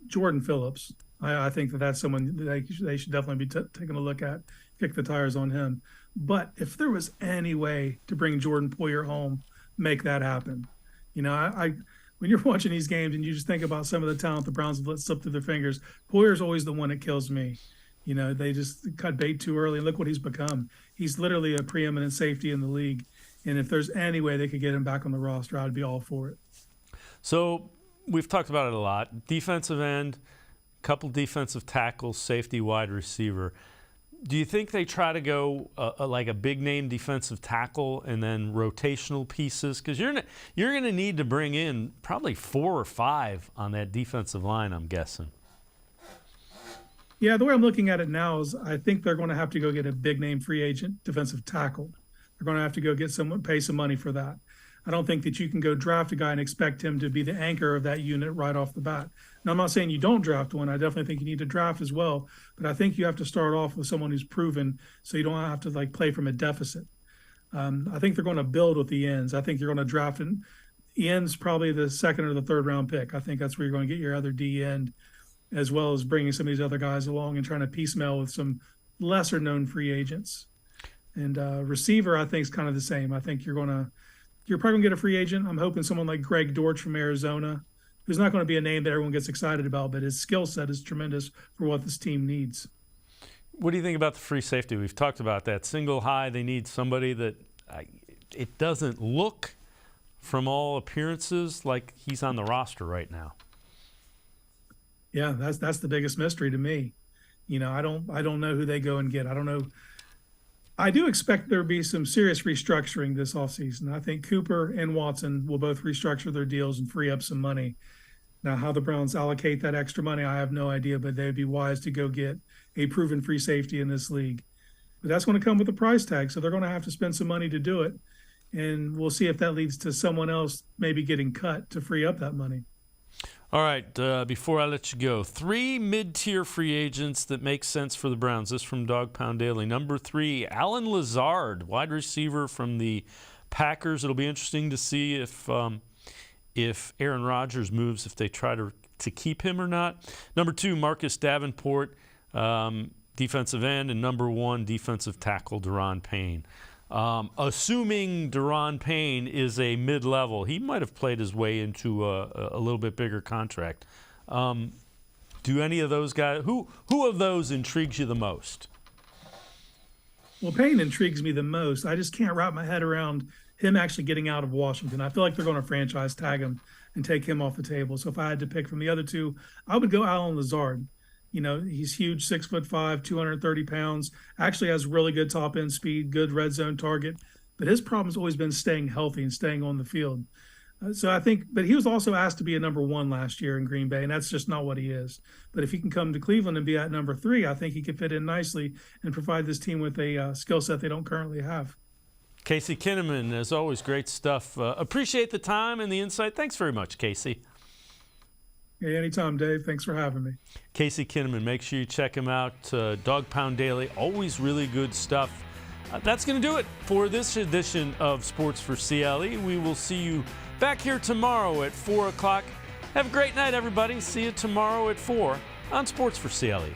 S11: Jordan Phillips. I think that's someone they should definitely be taking a look at, kick the tires on him. But if there was any way to bring Jordan Poyer home, make that happen. When you're watching these games and you just think about some of the talent the Browns have let slip through their fingers, Poyer's always the one that kills me. They just cut bait too early, and look what he's become. He's literally a preeminent safety in the league. And if there's any way they could get him back on the roster, I'd be all for it. So
S1: we've talked about it a lot. Defensive end, couple defensive tackles, safety, wide receiver. Do you think they try to go like a big-name defensive tackle and then rotational pieces? Because you're going to need to bring in probably 4 or 5 on that defensive line, I'm guessing.
S11: Yeah, the way I'm looking at it now is I think they're going to have to go get a big-name free agent defensive tackle. They're going to have to go get someone, pay some money for that. I don't think that you can go draft a guy and expect him to be the anchor of that unit right off the bat. Now, I'm not saying you don't draft one. I definitely think you need to draft as well. But I think you have to start off with someone who's proven so you don't have to play from a deficit. I think they're going to build with the ends. I think you're going to draft an ends probably the second or the third round pick. I think that's where you're going to get your other D end, as well as bringing some of these other guys along and trying to piecemeal with some lesser-known free agents. And receiver, I think, is kind of the same. I think you're probably going to get a free agent. I'm hoping someone like Greg Dortch from Arizona, who's not going to be a name that everyone gets excited about, but his skill set is tremendous for what this team needs.
S1: What do you think about the free safety? We've talked about that. Single high, they need somebody that it doesn't look, from all appearances, like he's on the roster right now.
S11: Yeah, that's the biggest mystery to me. I don't know who they go and get. I don't know. I do expect there to be some serious restructuring this offseason. I think Cooper and Watson will both restructure their deals and free up some money. Now, how the Browns allocate that extra money, I have no idea, but they'd be wise to go get a proven free safety in this league. But that's going to come with a price tag, so they're going to have to spend some money to do it. And we'll see if that leads to someone else maybe getting cut to free up that money.
S1: All right, before I let you go, 3 mid-tier free agents that make sense for the Browns. This from Dog Pound Daily. Number 3, Allen Lazard, wide receiver from the Packers. It'll be interesting to see if Aaron Rodgers moves, if they try to keep him or not. Number 2, Marcus Davenport, defensive end. And number 1, defensive tackle, Daron Payne. Assuming Daron Payne is a mid-level, he might have played his way into a little bit bigger contract. Do any of those guys, who of those intrigues you the most?
S11: Well, Payne intrigues me the most. I just can't wrap my head around him actually getting out of Washington. I feel like they're going to franchise tag him and take him off the table. So if I had to pick from the other two, I would go Allen Lazard. He's huge, 6'5", 230 pounds, actually has really good top end speed, good red zone target. But his problem's always been staying healthy and staying on the field. So I think, but he was also asked to be a number 1 last year in Green Bay, and that's just not what he is. But if he can come to Cleveland and be at number 3, I think he could fit in nicely and provide this team with a skill set they don't currently have.
S1: Casey Kinnamon, as always, great stuff. Appreciate the time and the insight. Thanks very much, Casey.
S11: Hey, anytime, Dave. Thanks for having me.
S1: Casey Kinnamon, make sure you check him out. Dog Pound Daily, always really good stuff. That's going to do it for this edition of Sports for CLE. We will see you back here tomorrow at 4 o'clock. Have a great night, everybody. See you tomorrow at 4 on Sports for CLE.